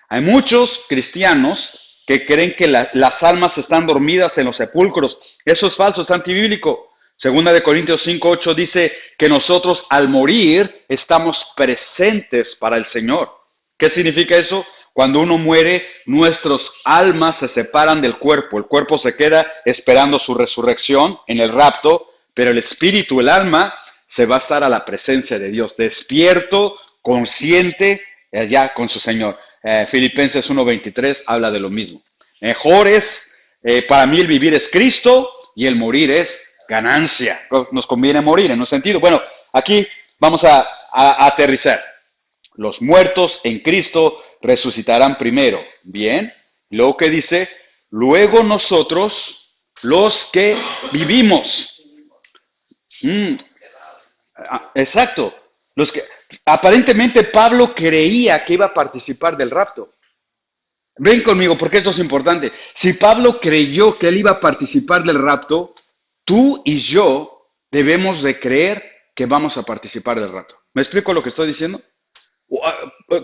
Hay muchos cristianos que creen que las almas están dormidas en los sepulcros. Eso es falso, es antibíblico. Segunda de Corintios 5:8 dice que nosotros al morir estamos presentes para el Señor. ¿Qué significa eso? Cuando uno muere, nuestras almas se separan del cuerpo. El cuerpo se queda esperando su resurrección en el rapto, pero el espíritu, el alma, se va a estar a la presencia de Dios, despierto, consciente, ya con su Señor. Filipenses 1:23 habla de lo mismo. Mejor es, para mí el vivir es Cristo y el morir es ganancia. Nos conviene morir en un sentido. Bueno, aquí vamos a aterrizar. Los muertos en Cristo resucitarán primero. Bien. Luego que dice, luego nosotros, los que vivimos. Exacto. Aparentemente Pablo creía que iba a participar del rapto. Ven conmigo, porque esto es importante. Si Pablo creyó que él iba a participar del rapto, tú y yo debemos de creer que vamos a participar del rapto. ¿Me explico lo que estoy diciendo?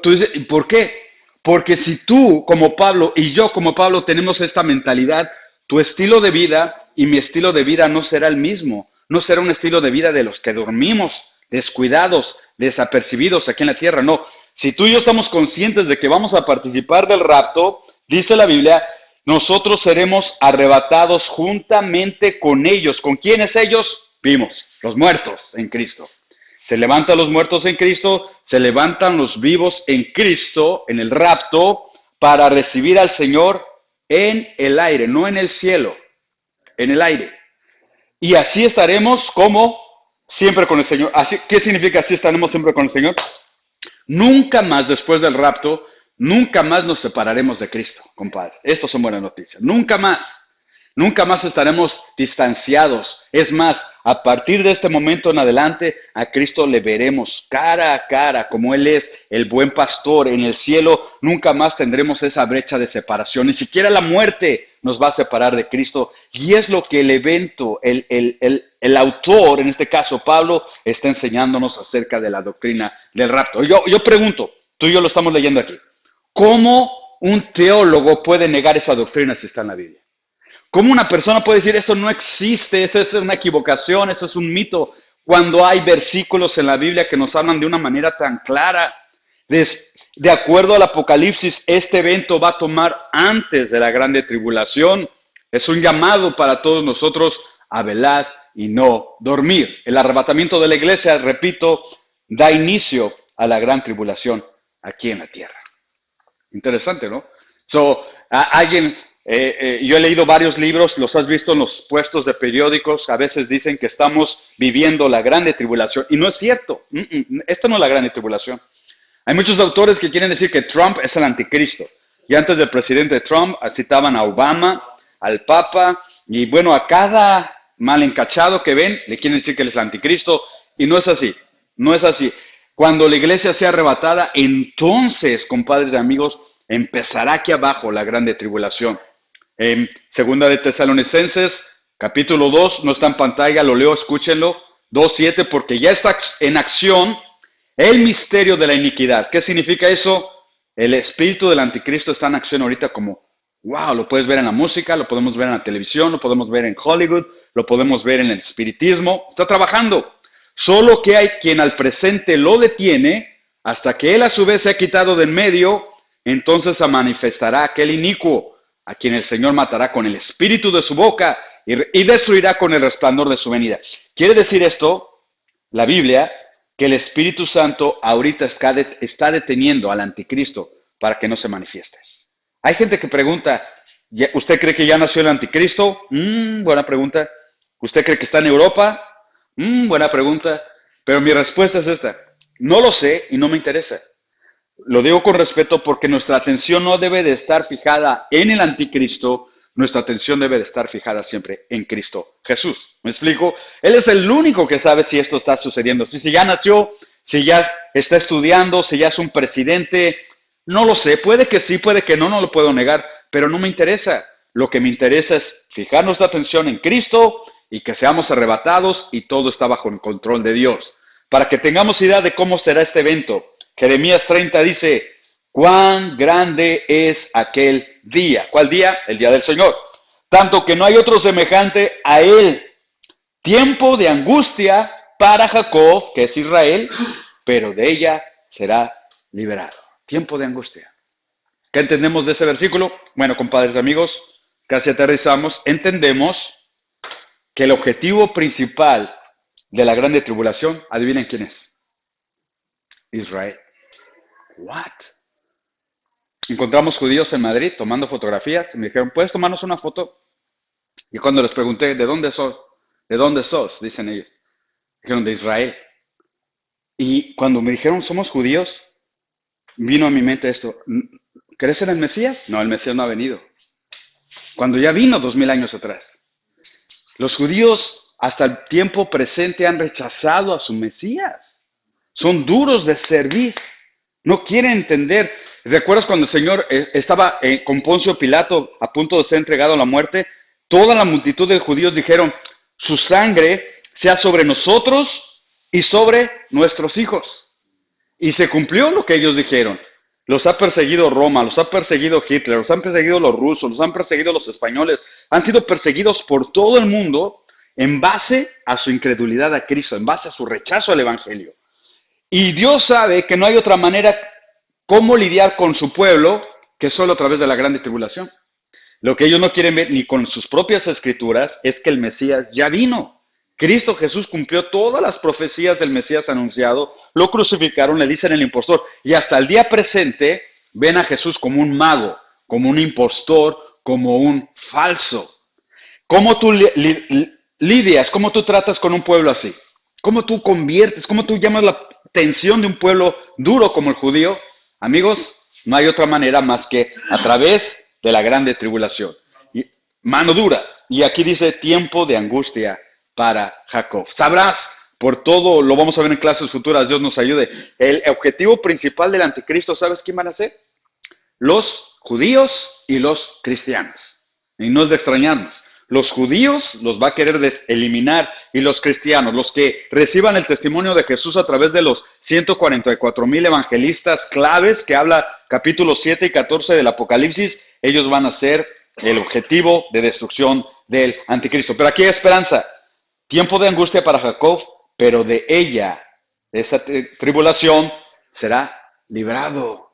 Tú dices, ¿por qué? Porque si tú como Pablo y yo como Pablo tenemos esta mentalidad, tu estilo de vida y mi estilo de vida no será el mismo. No será un estilo de vida de los que dormimos, descuidados, desapercibidos aquí en la tierra. No. Si tú y yo estamos conscientes de que vamos a participar del rapto, dice la Biblia, nosotros seremos arrebatados juntamente con ellos. ¿Con quiénes ellos? Vimos, los muertos en Cristo. Se levantan los muertos en Cristo, se levantan los vivos en Cristo, en el rapto, para recibir al Señor en el aire, no en el cielo, en el aire. Y así estaremos como siempre con el Señor. ¿Qué significa así estaremos siempre con el Señor? Nunca más después del rapto, nunca más nos separaremos de Cristo, compadre. Estas son buenas noticias. Nunca más estaremos distanciados. Es más, a partir de este momento en adelante, a Cristo le veremos cara a cara, como Él es el buen pastor. En el cielo nunca más tendremos esa brecha de separación. Ni siquiera la muerte nos va a separar de Cristo. Y es lo que el evento, el autor, en este caso Pablo, está enseñándonos acerca de la doctrina del rapto. Yo pregunto, tú y yo lo estamos leyendo aquí, ¿cómo un teólogo puede negar esa doctrina si está en la Biblia? ¿Cómo una persona puede decir eso no existe, eso es una equivocación, eso es un mito, cuando hay versículos en la Biblia que nos hablan de una manera tan clara? De acuerdo al Apocalipsis, este evento va a tomar antes de la grande tribulación. Es un llamado para todos nosotros a velar y no dormir. El arrebatamiento de la iglesia, repito, da inicio a la gran tribulación aquí en la tierra. Interesante, ¿no? Yo he leído varios libros, los has visto en los puestos de periódicos, a veces dicen que estamos viviendo la grande tribulación, y no es cierto, esto no es la grande tribulación. Hay muchos autores que quieren decir que Trump es el anticristo, y antes del presidente Trump citaban a Obama, al Papa, y bueno, a cada mal encachado que ven, le quieren decir que él es el anticristo, y no es así, no es así. Cuando la iglesia sea arrebatada, entonces, compadres y amigos, empezará aquí abajo la grande tribulación. En Segunda de Tesalonicenses, capítulo 2, no está en pantalla, lo leo, escúchenlo, 2:7, porque ya está en acción el misterio de la iniquidad. ¿Qué significa eso? El espíritu del anticristo está en acción ahorita como, wow, lo puedes ver en la música, lo podemos ver en la televisión, lo podemos ver en Hollywood, lo podemos ver en el espiritismo, está trabajando. Solo que hay quien al presente lo detiene, hasta que él a su vez se ha quitado de en medio, entonces se manifestará aquel inicuo, a quien el Señor matará con el espíritu de su boca y destruirá con el resplandor de su venida. Quiere decir esto, la Biblia, que el Espíritu Santo ahorita está deteniendo al anticristo para que no se manifieste. Hay gente que pregunta, ¿usted cree que ya nació el anticristo? Buena pregunta. ¿Usted cree que está en Europa? Buena pregunta. Pero mi respuesta es esta, no lo sé y no me interesa. Lo digo con respeto porque nuestra atención no debe de estar fijada en el anticristo, nuestra atención debe de estar fijada siempre en Cristo Jesús. ¿Me explico? Él es el único que sabe si esto está sucediendo. Si ya nació, si ya está estudiando, si ya es un presidente, no lo sé. Puede que sí, puede que no, no lo puedo negar, pero no me interesa. Lo que me interesa es fijar nuestra atención en Cristo y que seamos arrebatados y todo está bajo el control de Dios. Para que tengamos idea de cómo será este evento, Jeremías 30 dice, cuán grande es aquel día. ¿Cuál día? El día del Señor. Tanto que no hay otro semejante a Él. Tiempo de angustia para Jacob, que es Israel, pero de ella será liberado. Tiempo de angustia. ¿Qué entendemos de ese versículo? Bueno, compadres, amigos, casi aterrizamos. Entendemos que el objetivo principal de la grande tribulación, adivinen quién es. Israel. What? Encontramos judíos en Madrid tomando fotografías y me dijeron, ¿puedes tomarnos una foto? Y cuando les pregunté, ¿de dónde sos? ¿De dónde sos? Dicen ellos. Dijeron, de Israel. Y cuando me dijeron, somos judíos, vino a mi mente esto, ¿crees en el Mesías? No, el Mesías no ha venido. Cuando ya vino 2000 años atrás. Los judíos hasta el tiempo presente han rechazado a su Mesías. Son duros de servir. No quieren entender. ¿Recuerdas cuando el Señor estaba con Poncio Pilato a punto de ser entregado a la muerte? Toda la multitud de judíos dijeron, su sangre sea sobre nosotros y sobre nuestros hijos. Y se cumplió lo que ellos dijeron. Los ha perseguido Roma, los ha perseguido Hitler, los han perseguido los rusos, los han perseguido los españoles. Han sido perseguidos por todo el mundo en base a su incredulidad a Cristo, en base a su rechazo al Evangelio. Y Dios sabe que no hay otra manera cómo lidiar con su pueblo que solo a través de la grande tribulación. Lo que ellos no quieren ver ni con sus propias escrituras es que el Mesías ya vino. Cristo Jesús cumplió todas las profecías del Mesías anunciado, lo crucificaron, le dicen el impostor, y hasta el día presente ven a Jesús como un mago, como un impostor, como un falso. ¿Cómo tú lidias, cómo tú tratas con un pueblo así? ¿Cómo tú conviertes, cómo tú llamas la atención de un pueblo duro como el judío? Amigos, no hay otra manera más que a través de la grande tribulación. Y, mano dura. Y aquí dice tiempo de angustia para Jacob. Sabrás, por todo, lo vamos a ver en clases futuras, Dios nos ayude. El objetivo principal del anticristo, ¿sabes quién van a ser? Los judíos y los cristianos. Y no es de extrañarnos. Los judíos los va a querer eliminar y los cristianos, los que reciban el testimonio de Jesús a través de los 144,000 evangelistas claves que habla capítulos 7 y 14 del Apocalipsis, ellos van a ser el objetivo de destrucción del anticristo. Pero aquí hay esperanza. Tiempo de angustia para Jacob, pero de ella, de esa tribulación, será librado.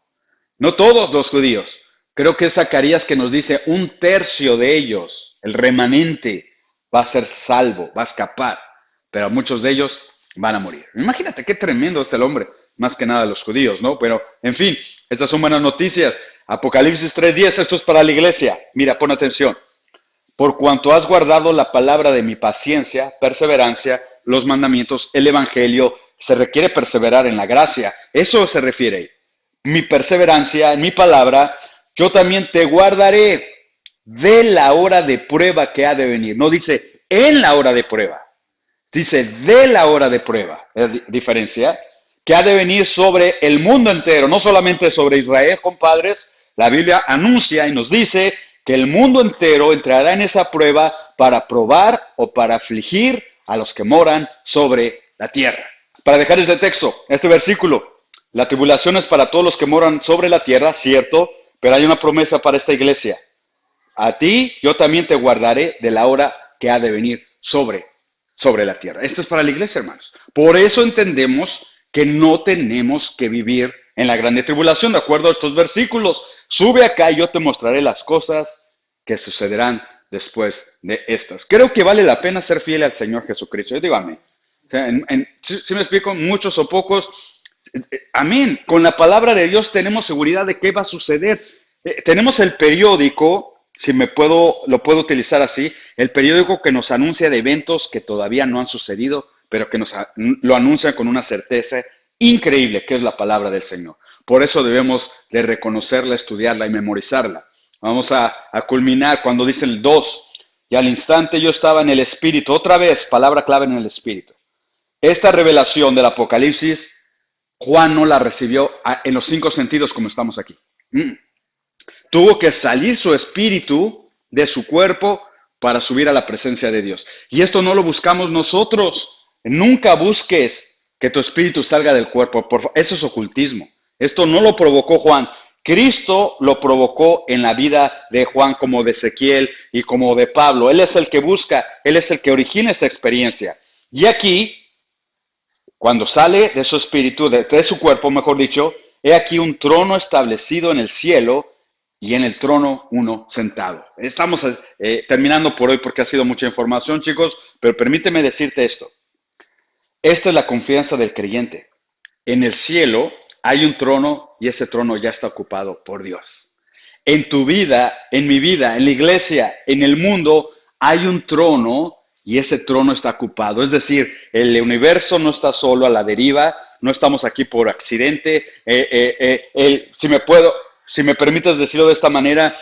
No todos los judíos. Creo que es Zacarías que nos dice 1/3 de ellos, el remanente, va a ser salvo, va a escapar, pero muchos de ellos van a morir. Imagínate qué tremendo es el hombre, más que nada los judíos, ¿no? Pero, en fin, estas son buenas noticias. Apocalipsis 3:10, esto es para la iglesia. Mira, pon atención. Por cuanto has guardado la palabra de mi paciencia, perseverancia, los mandamientos, el evangelio, se requiere perseverar en la gracia. Eso se refiere. Mi perseverancia, en mi palabra, yo también te guardaré de la hora de prueba que ha de venir. No dice en la hora de prueba, dice de la hora de prueba. Es diferencia. Que ha de venir sobre el mundo entero, no solamente sobre Israel, compadres. La Biblia anuncia y nos dice que el mundo entero entrará en esa prueba para probar o para afligir a los que moran sobre la tierra. Para dejar este texto, este versículo, la tribulación es para todos los que moran sobre la tierra, cierto, pero hay una promesa para esta iglesia. A ti yo también te guardaré de la hora que ha de venir sobre la tierra. Esto es para la iglesia, hermanos. Por eso entendemos que no tenemos que vivir en la grande tribulación, de acuerdo a estos versículos. Sube acá y yo te mostraré las cosas que sucederán después de estas. Creo que vale la pena ser fiel al Señor Jesucristo. Yo digo amén. O sea, si me explico, muchos o pocos, amén. Con la palabra de Dios tenemos seguridad de qué va a suceder. Tenemos el periódico, si lo puedo utilizar así, el periódico que nos anuncia de eventos que todavía no han sucedido, pero que lo anuncian con una certeza increíble, que es la palabra del Señor. Por eso debemos de reconocerla, estudiarla y memorizarla. Vamos a culminar cuando dice el 2, y al instante yo estaba en el Espíritu. Otra vez, palabra clave en el Espíritu. Esta revelación del Apocalipsis, Juan no la recibió en los 5 sentidos como estamos aquí. Tuvo que salir su espíritu de su cuerpo para subir a la presencia de Dios. Y esto no lo buscamos nosotros. Nunca busques que tu espíritu salga del cuerpo. Eso es ocultismo. Esto no lo provocó Juan. Cristo lo provocó en la vida de Juan como de Ezequiel y como de Pablo. Él es el que busca, Él es el que origina esa experiencia. Y aquí, cuando sale de su espíritu, de su cuerpo, mejor dicho, he aquí un trono establecido en el cielo y en el trono uno sentado. Estamos terminando por hoy porque ha sido mucha información, chicos, pero permíteme decirte esto. Esta es la confianza del creyente. En el cielo hay un trono y ese trono ya está ocupado por Dios. En tu vida, en mi vida, en la iglesia, en el mundo, hay un trono y ese trono está ocupado. Es decir, el universo no está solo a la deriva, no estamos aquí por accidente. Si me permites decirlo de esta manera,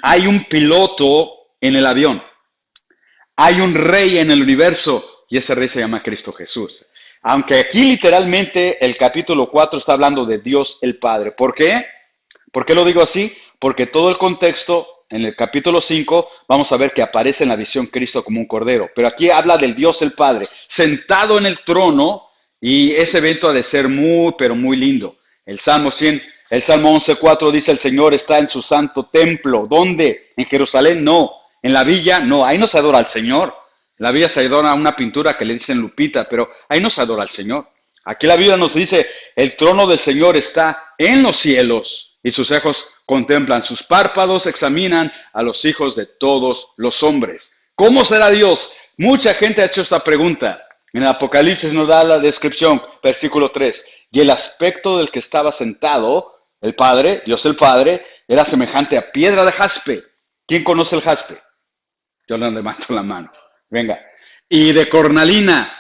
hay un piloto en el avión. Hay un rey en el universo y ese rey se llama Cristo Jesús. Aunque aquí literalmente el capítulo 4 está hablando de Dios el Padre. ¿Por qué? ¿Por qué lo digo así? Porque todo el contexto, en el capítulo 5, vamos a ver que aparece en la visión Cristo como un cordero. Pero aquí habla del Dios el Padre, sentado en el trono, y ese evento ha de ser muy, pero muy lindo. El Salmo 11.4 dice: el Señor está en su santo templo. ¿Dónde? ¿En Jerusalén? No. ¿En la villa? No. Ahí no se adora al Señor. En la villa se adora a una pintura que le dicen Lupita, pero ahí no se adora al Señor. Aquí la Biblia nos dice: el trono del Señor está en los cielos y sus ojos contemplan, sus párpados examinan a los hijos de todos los hombres. ¿Cómo será Dios? Mucha gente ha hecho esta pregunta. En el Apocalipsis nos da la descripción, versículo 3. Y el aspecto del que estaba sentado, el Padre, Dios el Padre, era semejante a piedra de jaspe. ¿Quién conoce el jaspe? Yo le levanto la mano. Venga. Y de cornalina.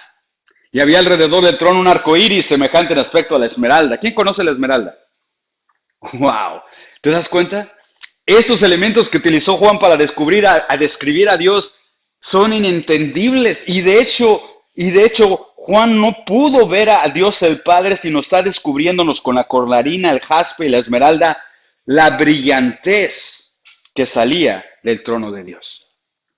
Y había alrededor del trono un arco iris semejante en aspecto a la esmeralda. ¿Quién conoce la esmeralda? ¡Wow! ¿Te das cuenta? Estos elementos que utilizó Juan para describir a Dios son inentendibles. Y de hecho, Juan no pudo ver a Dios el Padre, sino está descubriéndonos con la cornalina, el jaspe y la esmeralda la brillantez que salía del trono de Dios.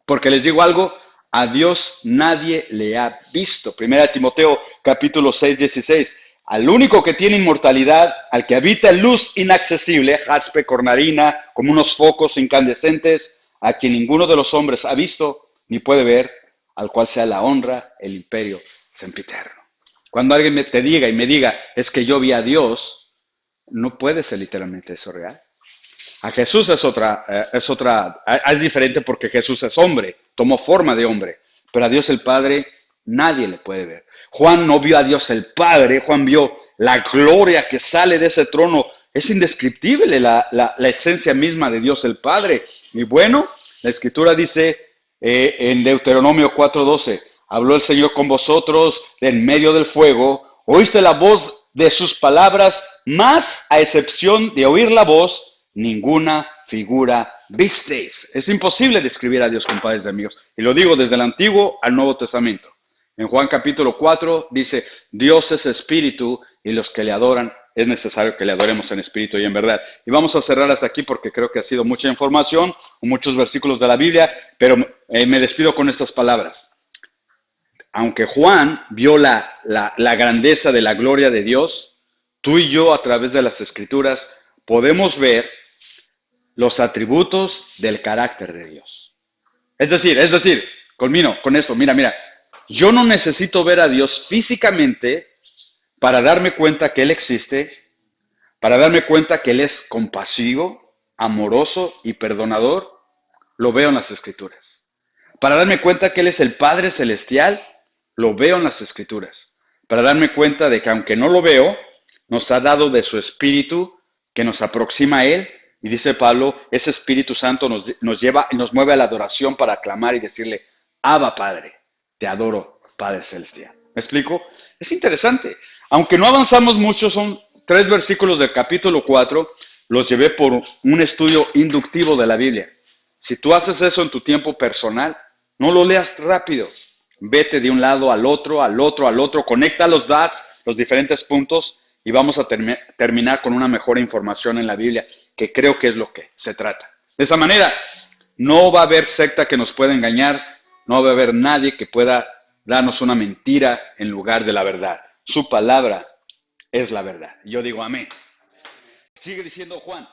Porque les digo algo, a Dios nadie le ha visto. Primera Timoteo capítulo 6:16. Al único que tiene inmortalidad, al que habita en luz inaccesible, jaspe, cornalina, como unos focos incandescentes, a quien ninguno de los hombres ha visto ni puede ver, al cual sea la honra, el imperio sempiterno. Cuando alguien te diga y me diga, es que yo vi a Dios, no puede ser literalmente eso real. A Jesús es diferente porque Jesús es hombre, tomó forma de hombre, pero a Dios el Padre nadie le puede ver. Juan no vio a Dios el Padre, Juan vio la gloria que sale de ese trono. Es indescriptible la esencia misma de Dios el Padre. Y bueno, la Escritura dice en Deuteronomio 4:12, habló el Señor con vosotros en medio del fuego, oíste la voz de sus palabras, mas a excepción de oír la voz, ninguna figura visteis. Es imposible describir a Dios, compadres y amigos. Y lo digo desde el Antiguo al Nuevo Testamento. En Juan capítulo 4 dice, Dios es espíritu y los que le adoran es necesario que le adoremos en espíritu y en verdad. Y vamos a cerrar hasta aquí porque creo que ha sido mucha información, muchos versículos de la Biblia, pero me despido con estas palabras. Aunque Juan vio la grandeza de la gloria de Dios, tú y yo a través de las Escrituras podemos ver los atributos del carácter de Dios. Es decir, culmino con esto, mira, yo no necesito ver a Dios físicamente para darme cuenta que Él existe, para darme cuenta que Él es compasivo, amoroso y perdonador. Lo veo en las Escrituras. Para darme cuenta que Él es el Padre Celestial, lo veo en las Escrituras. Para darme cuenta de que aunque no lo veo, nos ha dado de su Espíritu que nos aproxima a Él. Y dice Pablo, ese Espíritu Santo nos lleva y nos mueve a la adoración para clamar y decirle, Abba Padre, te adoro, Padre Celestial. ¿Me explico? Es interesante. Aunque no avanzamos mucho, son 3 versículos del capítulo 4, los llevé por un estudio inductivo de la Biblia. Si tú haces eso en tu tiempo personal, no lo leas rápido. Vete de un lado al otro, conecta los dots, los diferentes puntos, y vamos a terminar con una mejor información en la Biblia, que creo que es lo que se trata. De esa manera, no va a haber secta que nos pueda engañar, no va a haber nadie que pueda darnos una mentira en lugar de la verdad. Su palabra es la verdad. Yo digo amén. Sigue diciendo Juan,